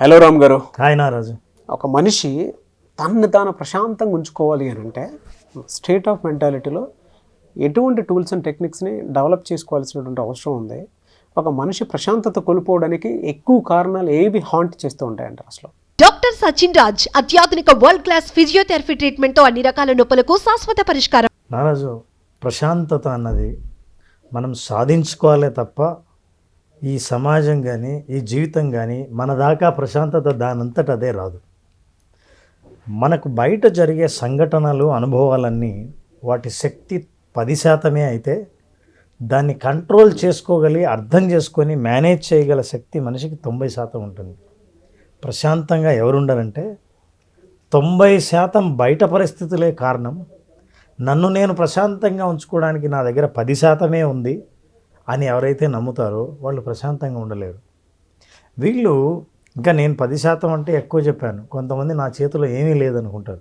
Hello Ram గారు. Hi నారాజు. ఒక మనిషి తనని తాను ప్రశాంతంగా ఉంచుకోవాలి అని అంటే స్టేట్ ఆఫ్ మెంటాలిటీలో ఎటువంటి టూల్స్ అండ్ టెక్నిక్స్ని డెవలప్ చేసుకోవాల్సినటువంటి అవసరం ఉంది. ఒక మనిషి ప్రశాంతత కోల్పోవడానికి ఎక్కువ కారణాలు ఏవి హాంట్ చేస్తూ ఉంటాయంట అసలు? డాక్టర్ సచిన్ రాజ్ అత్యాధునిక వరల్డ్ క్లాస్ ఫిజియోథెరపీ ట్రీట్మెంట్ తో అన్ని రకాల నొప్పులకు శాశ్వత పరిష్కారం. నారాజు, ప్రశాంతత అన్నది మనం సాధించుకోవాలే తప్ప ఈ సమాజం కానీ ఈ జీవితం కానీ మన దాకా ప్రశాంతత దానంతట అదే రాదు. మనకు బయట జరిగే సంఘటనలు అనుభవాలన్నీ వాటి శక్తి 10% అయితే దాన్ని కంట్రోల్ చేసుకోగలి అర్థం చేసుకొని మేనేజ్ చేయగల శక్తి మనిషికి 90% ఉంటుంది. ప్రశాంతంగా ఎవరుండాలంటే 90% బయట పరిస్థితులే కారణం. నన్ను నేను ప్రశాంతంగా ఉంచుకోవడానికి నా దగ్గర 10% ఉంది అని ఎవరైతే నమ్ముతారో వాళ్ళు ప్రశాంతంగా ఉండలేరు. వీళ్ళు ఇంకా నేను 10% అంటే ఎక్కువ చెప్పాను, కొంతమంది నా చేతిలో ఏమీ లేదనుకుంటారు.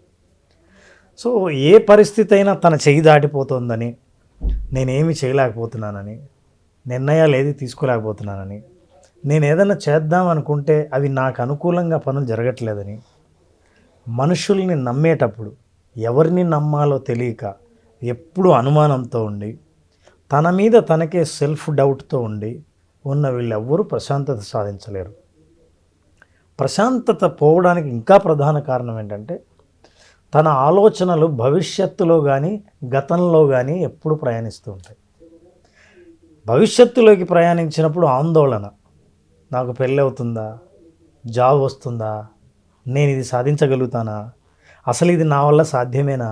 సో ఏ పరిస్థితి అయినా తన చెయ్యి దాటిపోతుందని, నేనేమి చేయలేకపోతున్నానని, నిర్ణయాలు ఏది తీసుకోలేకపోతున్నానని, నేను ఏదైనా చేద్దాం అనుకుంటే అవి నాకు అనుకూలంగా పనులు జరగట్లేదని, మనుషుల్ని నమ్మేటప్పుడు ఎవరిని నమ్మాలో తెలియక ఎప్పుడూ అనుమానంతో ఉండి తన మీద తనకే సెల్ఫ్ డౌట్తో ఉండి ఉన్న వీళ్ళెవ్వరూ ప్రశాంతత సాధించలేరు. ప్రశాంతత పోవడానికి ఇంకా ప్రధాన కారణం ఏంటంటే తన ఆలోచనలు భవిష్యత్తులో కానీ గతంలో కానీ ఎప్పుడు ప్రయాణిస్తూ ఉంటాయి. భవిష్యత్తులోకి ప్రయాణించినప్పుడు ఆందోళన, నాకు పెళ్ళి అవుతుందా, జాబ్ వస్తుందా, నేను ఇది సాధించగలుగుతానా, అసలు ఇది నా వల్ల సాధ్యమేనా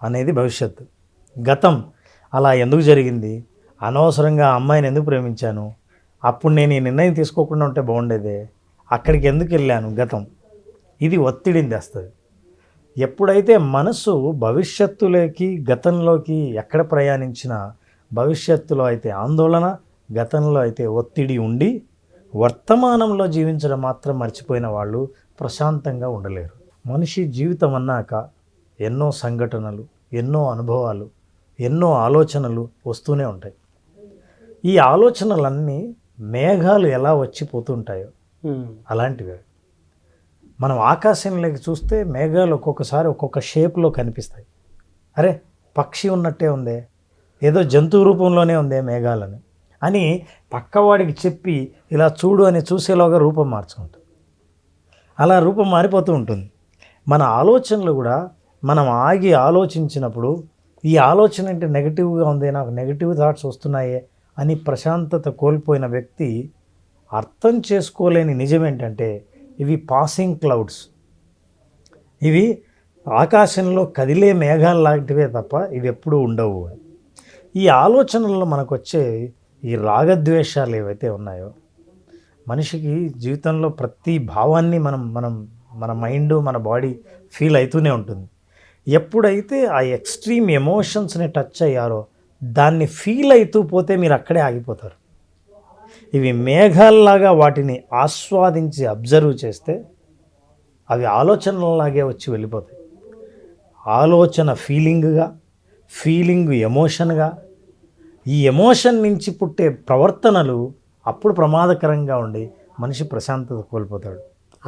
అనేది భవిష్యత్తు. గతం, అలా ఎందుకు జరిగింది, అనవసరంగా ఆ అమ్మాయిని ఎందుకు ప్రేమించాను, అప్పుడు నేను ఈ నిర్ణయం తీసుకోకుండా ఉంటే బాగుండేదే, అక్కడికి ఎందుకు వెళ్ళాను, గతం. ఇది ఒత్తిడిని తెస్తుంది. ఎప్పుడైతే మనసు భవిష్యత్తులోకి గతంలోకి ఎక్కడ ప్రయాణించినా భవిష్యత్తులో అయితే ఆందోళన, గతంలో అయితే ఒత్తిడి ఉండి వర్తమానంలో జీవించడం మాత్రం మర్చిపోయిన వాళ్ళు ప్రశాంతంగా ఉండలేరు. మనిషి జీవితం అన్నాక ఎన్నో సంఘటనలు, ఎన్నో అనుభవాలు, ఎన్నో ఆలోచనలు వస్తూనే ఉంటాయి. ఈ ఆలోచనలన్నీ మేఘాలు ఎలా వచ్చిపోతుంటాయో అలాంటివి. మనం ఆకాశంలోకి చూస్తే మేఘాలు ఒక్కొక్కసారి ఒక్కొక్క షేప్లో కనిపిస్తాయి. అరే, పక్షి ఉన్నట్టే ఉందే, ఏదో జంతువు రూపంలోనే ఉందే మేఘాలని అని పక్కవాడికి చెప్పి ఇలా చూడు అని చూసేలోగా రూపం మార్చుకుంటుంది. అలా రూపం మారిపోతూ ఉంటుంది. మన ఆలోచనలు కూడా మనం ఆగి ఆలోచించినప్పుడు ఈ ఆలోచన అంటే నెగిటివ్గా ఉంది, నాకు నెగిటివ్ థాట్స్ వస్తున్నాయే అని ప్రశాంతత కోల్పోయిన వ్యక్తి అర్థం చేసుకోలేని నిజం ఏంటంటే ఇవి పాసింగ్ క్లౌడ్స్, ఇవి ఆకాశంలో కదిలే మేఘాలు లాంటివే తప్ప ఇవి ఎప్పుడూ ఉండవు. ఈ ఆలోచనల్లో మనకు వచ్చే ఈ రాగద్వేషాలు ఏవైతే ఉన్నాయో, మనిషికి జీవితంలో ప్రతి భావాన్ని మన మైండ్, మన బాడీ ఫీల్ అవుతూనే ఉంటుంది. ఎప్పుడైతే ఆ ఎక్స్ట్రీమ్ ఎమోషన్స్ని టచ్ అయ్యారో దాన్ని ఫీల్ అవుతూ పోతే మీరు అక్కడే ఆగిపోతారు. ఇవి మేఘాల్లాగా వాటిని ఆస్వాదించి అబ్జర్వ్ చేస్తే అవి ఆలోచనలాగే వచ్చి వెళ్ళిపోతాయి. ఆలోచన ఫీలింగ్గా, ఫీలింగ్ ఎమోషన్గా, ఈ ఎమోషన్ నుంచి పుట్టే ప్రవర్తనలు అప్పుడు ప్రమాదకరంగా ఉండి మనిషి ప్రశాంతత కోల్పోతాడు.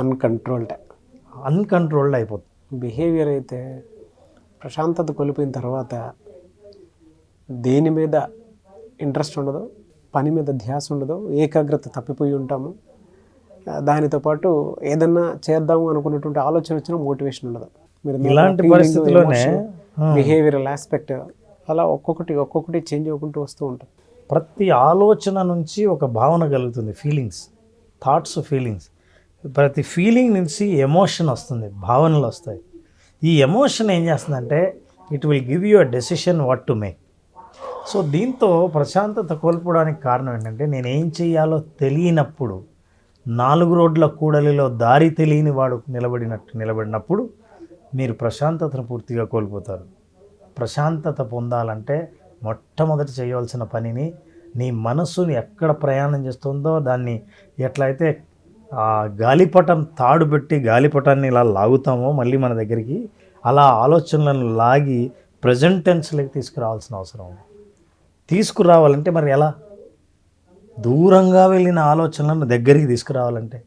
అన్కంట్రోల్డ్ అయిపోతుంది. బిహేవియర్ అయితే ప్రశాంతత కోల్పోయిన తర్వాత దేని మీద ఇంట్రెస్ట్ ఉండదు, పని మీద ధ్యాస ఉండదు, ఏకాగ్రత తప్పిపోయి ఉంటాము. దానితో పాటు ఏదన్నా చేద్దాము అనుకున్నటువంటి ఆలోచన వచ్చిన మోటివేషన్ ఉండదు. మీరు ఇలాంటి పరిస్థితుల్లోనే బిహేవియరల్ ఆస్పెక్ట్ అలా ఒక్కొక్కటి చేంజ్ అవ్వకుంటూ వస్తూ ఉంటుంది. ప్రతి ఆలోచన నుంచి ఒక భావన కలుగుతుంది, ఫీలింగ్స్, థాట్స్, ఫీలింగ్స్. ప్రతి ఫీలింగ్ నుంచి ఎమోషన్ వస్తుంది, భావనలు వస్తాయి. ఈ ఎమోషన్ ఏం చేస్తుందంటే it will give you a decision what to make. So దీంతో ప్రశాంతత కోల్పోవడానికి కారణం ఏంటంటే నేనేం చేయాలో తెలియనప్పుడు, 4 రోడ్ల కూడలిలో దారి తెలియని వాడు నిలబడినప్పుడు మీరు ప్రశాంతతను పూర్తిగా కోల్పోతారు. ప్రశాంతత పొందాలంటే మొట్టమొదటి చేయవలసిన పనిని, నీ మనస్సుని ఎక్కడ ప్రయాణం చేస్తుందో దాన్ని ఎట్లయితే గాలిపటం తాడు పెట్టి గాలిపటాన్ని ఇలా లాగుతామో మళ్ళీ మన దగ్గరికి, అలా ఆలోచనలను లాగి ప్రజెంట్ టెన్స్లోకి తీసుకురావాల్సిన అవసరం ఉంది. తీసుకురావాలంటే మరి ఎలా? దూరంగా వెళ్ళిన ఆలోచనలను దగ్గరికి తీసుకురావాలంటే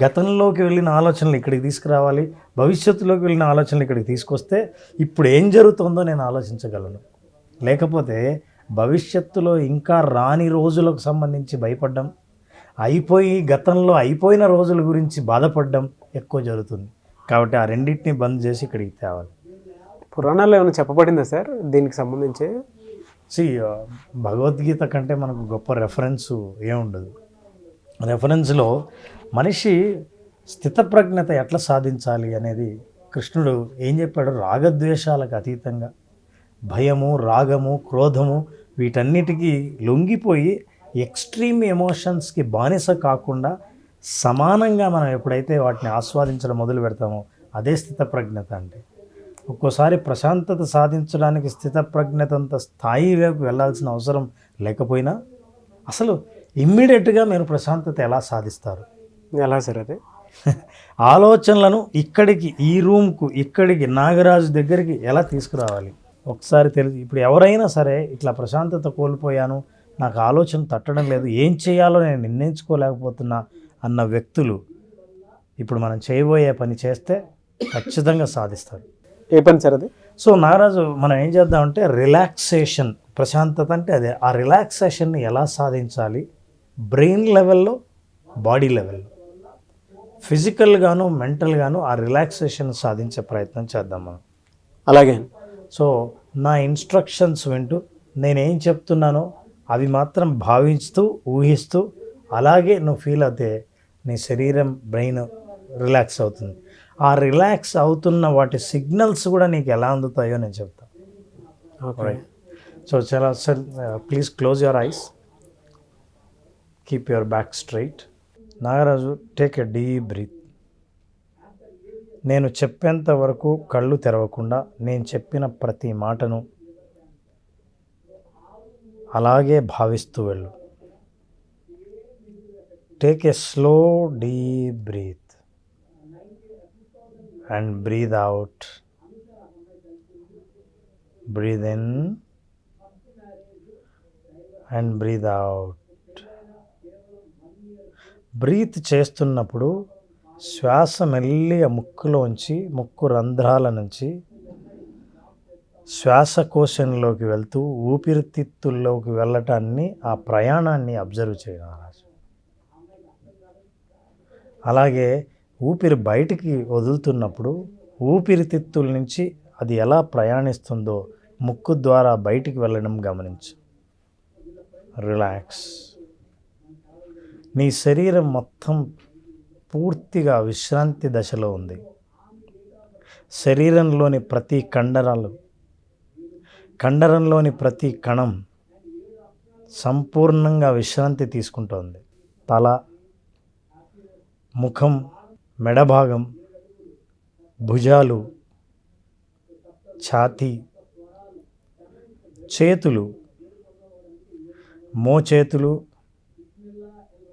గతంలోకి వెళ్ళిన ఆలోచనలు ఇక్కడికి తీసుకురావాలి, భవిష్యత్తులోకి వెళ్ళిన ఆలోచనలు ఇక్కడికి తీసుకొస్తే ఇప్పుడు ఏం జరుగుతుందో నేను ఆలోచించగలను. లేకపోతే భవిష్యత్తులో ఇంకా రాని రోజులకు సంబంధించి భయపడ్డం, గతంలో అయిపోయిన రోజుల గురించి బాధపడడం ఎక్కువ జరుగుతుంది. కాబట్టి ఆ రెండింటిని బంద్ చేసి ఇక్కడికి తేవాలి. పురాణాల్లో ఏమైనా చెప్పబడిందా సార్ దీనికి సంబంధించి? భగవద్గీత కంటే మనకు గొప్ప రెఫరెన్స్ ఏముండదు. రెఫరెన్స్లో మనిషి స్థితప్రజ్ఞత ఎట్లా సాధించాలి అనేది కృష్ణుడు ఏం చెప్పాడు? రాగద్వేషాలకు అతీతంగా భయము, రాగము, క్రోధము వీటన్నిటికీ లొంగిపోయి ఎక్స్ట్రీమ్ ఎమోషన్స్కి బానిస కాకుండా సమానంగా మనం ఎప్పుడైతే వాటిని ఆస్వాదించడం మొదలు పెడతామో అదే స్థితప్రజ్ఞత. అంటే ఒక్కోసారి ప్రశాంతత సాధించడానికి స్థితప్రజ్ఞతంత స్థాయి వైపు వెళ్ళాల్సిన అవసరం లేకపోయినా అసలు ఇమ్మీడియట్గా మీరు ప్రశాంతత ఎలా సాధిస్తారు? ఎలా సార్ అది? ఆలోచనలను ఇక్కడికి, ఈ రూమ్కు, ఇక్కడికి, నాగరాజు దగ్గరికి ఎలా తీసుకురావాలి ఒకసారి తెలిసి. ఇప్పుడు ఎవరైనా సరే ఇట్లా ప్రశాంతత కోల్పోయాను, నాకు ఆలోచన తట్టడం లేదు, ఏం చేయాలో నేను నిర్ణయించుకోలేకపోతున్నా అన్న వ్యక్తులు ఇప్పుడు మనం చేయబోయే పని చేస్తే ఖచ్చితంగా సాధిస్తారు. ఏ పని సార్ అది? సో నాగరాజు, మనం ఏం చేద్దామంటే రిలాక్సేషన్, ప్రశాంతత అంటే అదే. ఆ రిలాక్సేషన్ని ఎలా సాధించాలి? బ్రెయిన్ లెవెల్లో, బాడీ లెవెల్లో, ఫిజికల్గాను మెంటల్గాను ఆ రిలాక్సేషన్ సాధించే ప్రయత్నం చేద్దాం మనం. అలాగే. సో నా ఇన్స్ట్రక్షన్స్ వింటూ నేనేం చెప్తున్నానో అవి మాత్రం భావిస్తూ, ఊహిస్తూ, అలాగే నువ్వు ఫీల్ అవుతే నీ శరీరం, బ్రెయిన్ రిలాక్స్ అవుతుంది. ఆ రిలాక్స్ అవుతున్న వాటి సిగ్నల్స్ కూడా నీకు ఎలా అందుతాయో నేను చెప్తాను. ఓకే. సో చాలా sir, please close your eyes, keep your back straight. Nagaraju, take a deep breath. నేను చెప్పేంత వరకు కళ్ళు తెరవకుండా నేను చెప్పిన ప్రతి మాటను అలాగే భావిస్తూ వెళ్ళు. Take a slow deep breath and breathe out. Breathe in and breathe out. Breath చేస్తున్నప్పుడు శ్వాస మెల్లిగా ముక్కులోంచి, ముక్కు రంధ్రాల నుంచి శ్వాసకోశంలోకి వెళ్తూ ఊపిరితిత్తుల్లోకి వెళ్ళటాన్ని, ఆ ప్రయాణాన్ని అబ్జర్వ్ చేయాలి. అలాగే ఊపిరి బయటికి వదులుతున్నప్పుడు ఊపిరితిత్తుల నుంచి అది ఎలా ప్రయాణిస్తుందో ముక్కు ద్వారా బయటికి వెళ్ళడం గమనించు. రిలాక్స్. నీ శరీరం మొత్తం పూర్తిగా విశ్రాంతి దశలో ఉంది. శరీరంలోని ప్రతి కండరంలోని ప్రతి కణం సంపూర్ణంగా విశ్రాంతి తీసుకుంటోంది. తల, ముఖం, మెడభాగం, భుజాలు, ఛాతీ, చేతులు, మోచేతులు,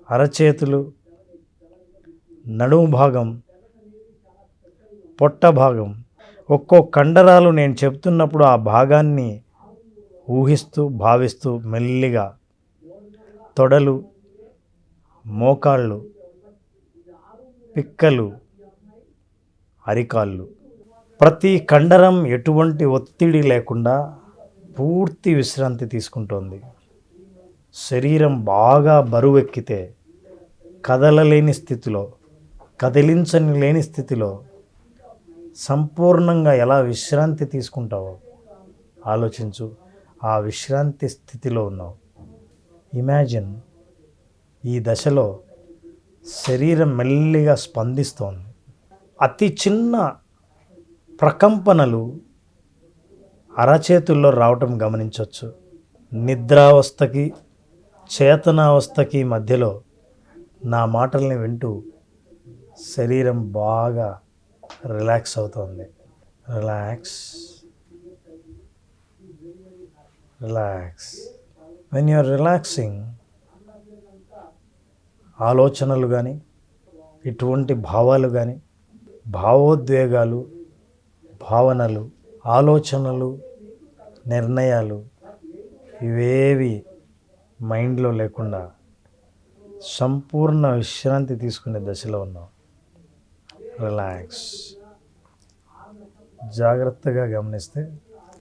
అరచేతులు, నడుము భాగం, పొట్ట భాగం, ఒక్కో కండరాలు నేను చెప్తున్నప్పుడు ఆ భాగాన్ని ఊహిస్తూ, భావిస్తూ మెల్లిగా తొడలు, మోకాళ్ళు, పిక్కలు, అరికాళ్ళు, ప్రతి కండరం ఎటువంటి ఒత్తిడి లేకుండా పూర్తి విశ్రాంతి తీసుకుంటోంది. శరీరం బాగా బరువెక్కితే కదలలేని స్థితిలో, కదిలించని లేని స్థితిలో సంపూర్ణంగా ఎలా విశ్రాంతి తీసుకుంటావో ఆలోచించు. ఆ విశ్రాంతి స్థితిలో ఉన్నావు. ఇమాజిన్ ఈ దశలో శరీరం మెల్లిగా స్పందిస్తోంది. అతి చిన్న ప్రకంపనలు అరచేతుల్లో రావటం గమనించవచ్చు. నిద్రావస్థకి, చేతనావస్థకి మధ్యలో నా మాటల్ని వింటూ శరీరం బాగా రిలాక్స్ అవుతోంది. Relax, relax. When you are relaxing, ఆలోచనలు కానీ, ఇటువంటి భావాలు కానీ, భావోద్వేగాలు, భావనలు, ఆలోచనలు, నిర్ణయాలు ఇవేవి మైండ్లో లేకుండా సంపూర్ణ విశ్రాంతి తీసుకునే దశలో ఉన్నావు. రిలాక్స్. జాగ్రత్తగా గమనిస్తే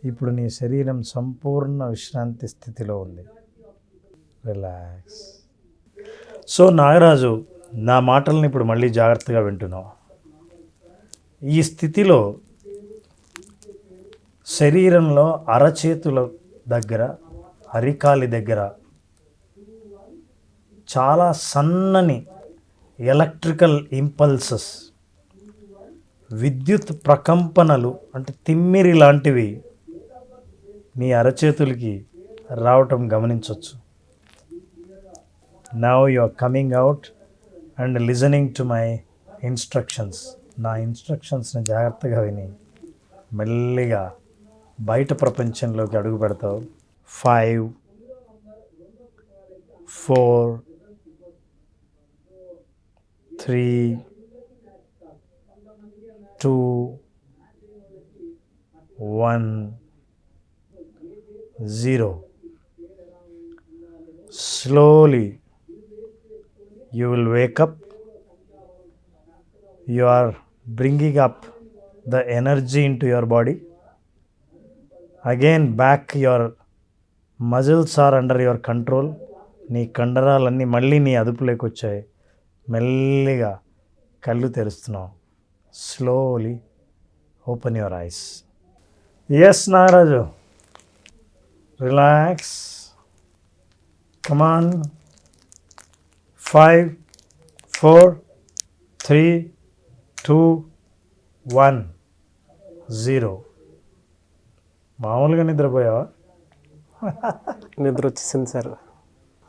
ఇప్పుడు నీ శరీరం సంపూర్ణ విశ్రాంతి స్థితిలో ఉంది. రిలాక్స్. సో నాగరాజు, నా మాటల్ని ఇప్పుడు మళ్ళీ జాగ్రత్తగా వింటున్నావు. ఈ స్థితిలో శరీరంలో అరచేతుల దగ్గర, అరికాలి దగ్గర చాలా సన్నని ఎలక్ట్రికల్ ఇంపల్సెస్, విద్యుత్ ప్రకంపనలు అంటే తిమ్మిరి లాంటివి నీ అరచేతులకి రావటం గమనించవచ్చు. Now you are coming out and listening to my instructions. నా ఇన్స్ట్రక్షన్స్ని జాగ్రత్తగా విని మెల్లిగా బయట ప్రపంచంలోకి అడుగు పెడతావు. 5, 4, 3, 2, 1, 0. Slowly you will wake up. You are bringing up the energy into your body. Again back, your muscles are under your control. నీ కండరాలన్నీ మళ్ళీ నీ అదుపులోకి వచ్చాయి. మెల్లిగా కళ్ళు తెరుస్తున్నావు. Slowly open your eyes. Yes Nagaraju, relax. Come on. 5, 4, 3, 2, 1, 0. మామూలుగా నిద్రపోయావా? నిద్ర వచ్చేసింది సార్.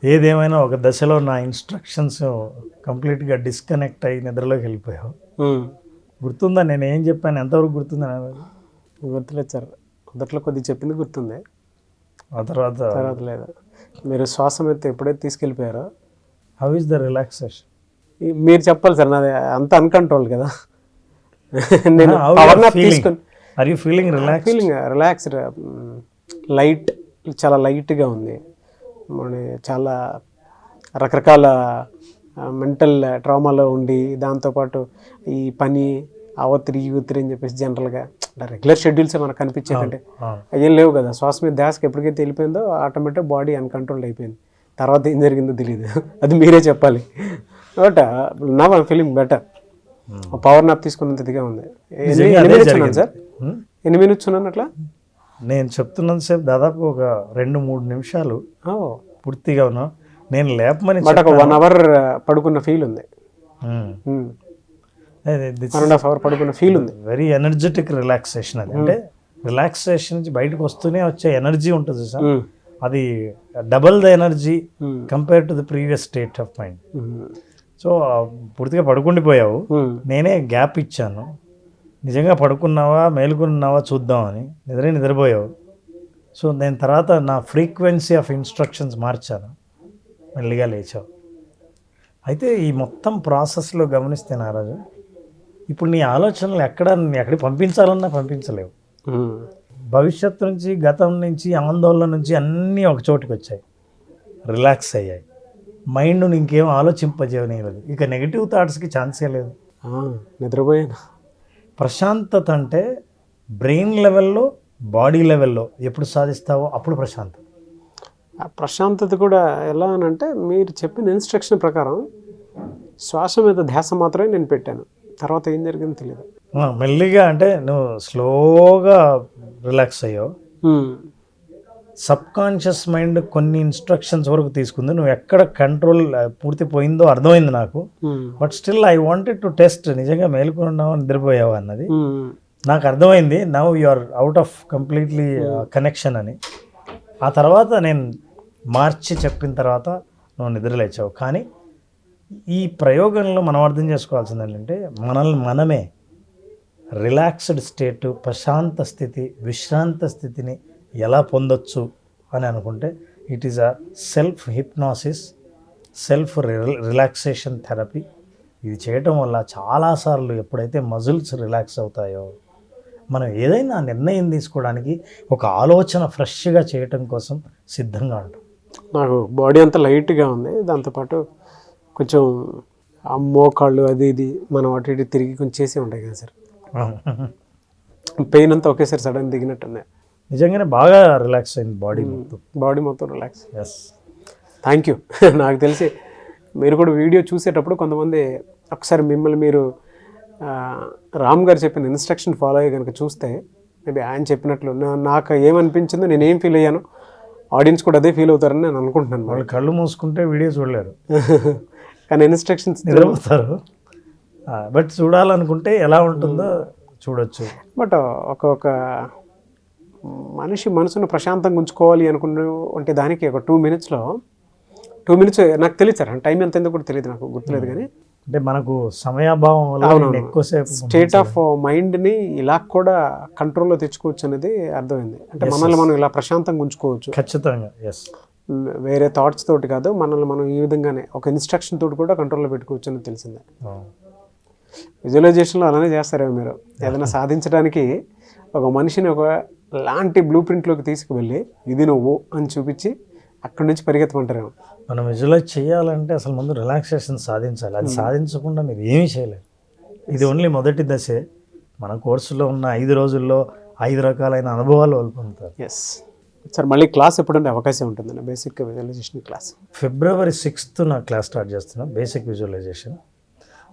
ఏదేమైనా ఒక దశలో నా ఇన్స్ట్రక్షన్స్ కంప్లీట్గా డిస్కనెక్ట్ అయ్యి నిద్రలోకి వెళ్ళిపోయావు. గుర్తుందా నేను ఏం చెప్పాను? ఎంతవరకు గుర్తుందా? గుర్తులేదు సార్. మొదట్లో కొద్దిగా చెప్పింది గుర్తుంది, ఆ తర్వాత లేదు. మీరు శ్వాస మీద ఎప్పుడైతే తీసుకెళ్ళిపోయారో. How is the relaxation? మీరు చెప్పాలి సార్, నాది అంత అన్కంట్రోల్ కదా. నేను పవర్ నాప్ తీసుకొని are you feeling relaxed, light, చాలా లైట్గా ఉంది. చాలా రకరకాల మెంటల్ ట్రామాలో ఉండి, దాంతోపాటు ఈ పని అవతిరి అని చెప్పేసి జనరల్గా రెగ్యులర్ షెడ్యూల్సే మనకు కనిపించేదంటే ఏం లేవు కదా. శ్వాస మీద ధ్యాసకి ఎప్పటికైతే వెళ్ళిపోయిందో ఆటోమేటిక్ బాడీ అన్కంట్రోల్డ్ అయిపోయింది. తర్వాత ఏం జరిగిందో తెలియదు, అది మీరే చెప్పాలి. బట్ నా ఫీలింగ్ బెటర్. పవర్ నాప్ తీసుకున్నంత ఇదిగా ఉంది. సార్ 8 minutes ఉన్నాను అట్లా. నేను చెప్తున్నంతసేపు దాదాపు ఒక 2-3 నిమిషాలు పూర్తిగా ఉన్నాను. నేను లేపమని బట్ ఒక 1 hour పడుకున్న ఫీల్ ఉంది. 1.5 hour పడుకున్న ఫీల్ ఉంది. వెరీ ఎనర్జెటిక్ రిలాక్సేషన్ అది. అంటే రిలాక్సేషన్ నుంచి బయటకు వస్తూనే వచ్చే ఎనర్జీ ఉంటుంది సార్, అది double the energy compare to the previous state of mind. So పూర్తిగా పడుకుండిపోయావు, నేనే గ్యాప్ ఇచ్చాను. నిజంగా పడుకున్నావా మేలుకున్నావా చూద్దామని నిద్రపోయావు. సో నేను తర్వాత నా ఫ్రీక్వెన్సీ ఆఫ్ ఇన్స్ట్రక్షన్స్ మార్చాను, మెల్లిగా లేచావు. అయితే ఈ మొత్తం ప్రాసెస్లో గమనిస్తే నారాజు, ఇప్పుడు నీ ఆలోచనలు ఎక్కడికి పంపించాలన్నా పంపించలేవు. భవిష్యత్తు నుంచి, గతం నుంచి, ఆందోళన నుంచి అన్నీ ఒక చోటుకి వచ్చాయి, రిలాక్స్ అయ్యాయి. మైండ్ను ఇంకేం ఆలోచింపజేయలేదు. ఇక నెగిటివ్ థాట్స్కి ఛాన్సే లేదు. నిద్రపోయాను. ప్రశాంతత అంటే బ్రెయిన్ లెవెల్లో, బాడీ లెవెల్లో ఎప్పుడు సాధిస్తావో అప్పుడు ప్రశాంతత. ఆ ప్రశాంతత కూడా ఎలా అని అంటే, మీరు చెప్పిన ఇన్స్ట్రక్షన్ ప్రకారం శ్వాస మీద ధ్యాస మాత్రమే నేను పెట్టాను. తర్వాత ఏం జరిగిందో తెలియదు. మెల్లిగా అంటే నువ్వు స్లోగా రిలాక్స్ అయ్యావు. సబ్ కాన్షియస్ మైండ్ కొన్ని ఇన్స్ట్రక్షన్స్ వరకు తీసుకుంది. నువ్వు ఎక్కడ కంట్రోల్ పూర్తి పోయిందో అర్థమైంది నాకు. But still I wanted to test, నిజంగా మేలుకున్నావు నిద్రపోయావు అన్నది నాకు అర్థమైంది. Now you are out of completely connection అని. ఆ తర్వాత నేను మార్చి చెప్పిన తర్వాత నువ్వు నిద్రలేచావు. కానీ ఈ ప్రయోగంలో మనం అర్థం చేసుకోవాల్సింది ఏంటంటే, మనమే రిలాక్స్డ్ స్టేటు, ప్రశాంత స్థితి, విశ్రాంత స్థితిని ఎలా పొందొచ్చు అని అనుకుంటే, it is a self hypnosis, self relaxation therapy. ఇది చేయటం వల్ల చాలాసార్లు ఎప్పుడైతే మజిల్స్ రిలాక్స్ అవుతాయో, మనం ఏదైనా నిర్ణయం తీసుకోవడానికి ఒక ఆలోచన ఫ్రెష్గా చేయటం కోసం సిద్ధంగా ఉంటాం. నాకు బాడీ అంతా లైట్గా ఉంది, దాంతోపాటు కొంచెం ఆ మోకాళ్ళు అది ఇది మనం అటు ఇటు తిరిగి కొంచెం చేసే ఉంటాయి కదా సార్, పెయిన్ అంతా ఒకేసారి సడన్ దిగినట్టున్నాయి. నిజంగానే బాగా రిలాక్స్ అయింది బాడీ మొత్తం. బాడీ మొత్తం రిలాక్స్. Yes, thank you. నాకు తెలిసి మీరు కూడా వీడియో చూసేటప్పుడు కొంతమంది ఒకసారి మిమ్మల్ని మీరు రామ్ గారు చెప్పిన ఇన్స్ట్రక్షన్ ఫాలో అయ్యి కనుక చూస్తే మేబీ ఆయన చెప్పినట్లు నాకు ఏమనిపించిందో నేను ఏం ఫీల్ అయ్యాను ఆడియన్స్ కూడా అదే ఫీల్ అవుతారని నేను అనుకుంటున్నాను. వాళ్ళు కళ్ళు మూసుకుంటే వీడియో చూడలేరు, కానీ ఇన్స్ట్రక్షన్స్ నిద్రపోతారు. బట్ చూడాలనుకుంటే ఎలా ఉంటుందో చూడొచ్చు. బట్ ఒక మనిషి మనసును ప్రశాంతంగా ఉంచుకోవాలి అనుకుంటే దానికి ఒక 2 minutesలో 2 minutes నాకు తెలియదు సార్, టైం ఎంత ఎందుకు కూడా తెలియదు, నాకు గుర్తులేదు. కానీ అంటే మనకు సమయాభావం వల్ల నేను ఎక్కువసేపు స్టేట్ ఆఫ్ మైండ్ని ఇలా కూడా కంట్రోల్లో తెచ్చుకోవచ్చు అనేది అర్థమైంది. అంటే మనల్ని మనం ఇలా ప్రశాంతంగా ఉంచుకోవచ్చు ఖచ్చితంగా. ఎస్, వేరే థాట్స్ తోటి కాదు, మనల్ని మనం ఈ విధంగానే ఒక ఇన్స్ట్రక్షన్ తోటి కూడా కంట్రోల్లో పెట్టుకోవచ్చు అని తెలిసిందే. విజువలైజేషన్లో అలానే చేస్తారేమో మీరు. ఏదైనా సాధించడానికి ఒక మనిషిని ఒక లాంటి బ్లూ ప్రింట్లోకి తీసుకువెళ్ళి ఇది నువ్వు అని చూపించి అక్కడి నుంచి పరిగెత్తమంటారేమో. మనం విజువలైజ్ చేయాలంటే అసలు ముందు రిలాక్సేషన్ సాధించాలి. అది సాధించకుండా మీరు ఏమీ చేయలేరు. ఇది ఓన్లీ మొదటి దశే. మన కోర్సులో ఉన్న 5 రోజుల్లో 5 రకాలైన అనుభవాలు వాళ్ళు పొందుతారు. ఎస్ సార్, మళ్ళీ క్లాస్ ఎప్పుడంటే అవకాశం ఉంటుందండి basic visualisation class? February 6th నా క్లాస్ స్టార్ట్ చేస్తున్నాం, బేసిక్ విజువలైజేషన్.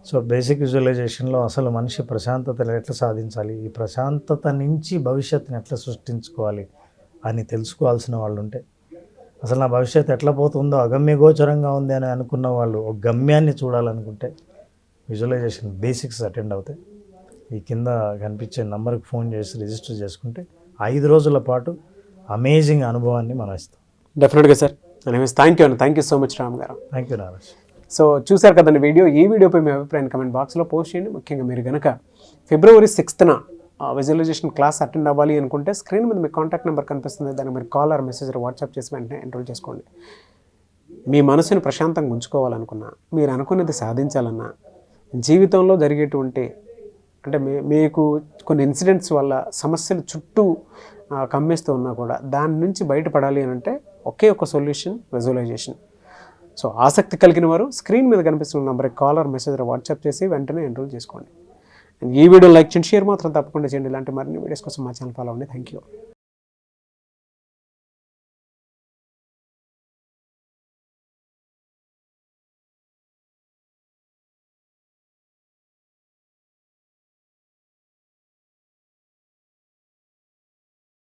సో బేసిక్ విజువలైజేషన్లో అసలు మనిషి ప్రశాంతతను ఎట్లా సాధించాలి, ఈ ప్రశాంతత నుంచి భవిష్యత్తుని ఎట్లా సృష్టించుకోవాలి అని తెలుసుకోవాల్సిన వాళ్ళు ఉంటే, అసలు నా భవిష్యత్తు ఎట్లా పోతుందో అగమ్యగోచరంగా ఉంది అని అనుకున్న వాళ్ళు ఒక గమ్యాన్ని చూడాలనుకుంటే విజువలైజేషన్ బేసిక్స్ అటెండ్ అవుతాయి. ఈ కింద కనిపించే నంబర్కి ఫోన్ చేసి రిజిస్టర్ చేసుకుంటే 5 రోజుల పాటు అమేజింగ్ అనుభవాన్ని మనం ఇస్తాం. డెఫినెట్గా sir. Thank you so much Ram garu. Thank you Naraj. So చూశారు కదండి వీడియో. ఈ వీడియోపై మీ అభిప్రాయాన్ని కమెంట్ బాక్స్లో పోస్ట్ చేయండి. ముఖ్యంగా మీరు కనుక February 6th visualisation class attend అవ్వాలి అనుకుంటే స్క్రీన్ మీద మీ కాంటాక్ట్ నెంబర్ కనిపిస్తుంది, దాన్ని మీరు కాల్ ఆర్ మెసేజ్ వాట్సాప్ చేసి వెంటనే ఎన్రోల్ చేసుకోండి. మీ మనసుని ప్రశాంతంగా ఉంచుకోవాలనుకున్నా, మీరు అనుకున్నది సాధించాలన్నా, జీవితంలో జరిగేటువంటి అంటే మీకు కొన్ని ఇన్సిడెంట్స్ వల్ల సమస్యలు చుట్టూ కమ్మేస్తూ ఉన్నా కూడా దాని నుంచి బయటపడాలి అని అంటే ఒకే ఒక సొల్యూషన్ విజువలైజేషన్. సో ఆసక్తి కలిగిన వారు స్క్రీన్ మీద కనిపిస్తున్న నెంబర్కి కాల్ ఆర్ మెసేజ్ వాట్సాప్ చేసి వెంటనే ఎన్రోల్ చేసుకోండి. ఈ వీడియో లైక్ చేయండి, షేర్ మాత్రం తప్పకుండా చేయండి. ఇలాంటి మరిన్ని వీడియోస్ కోసం మా ఛానల్ ఫాలో అవ్వండి. Thank you.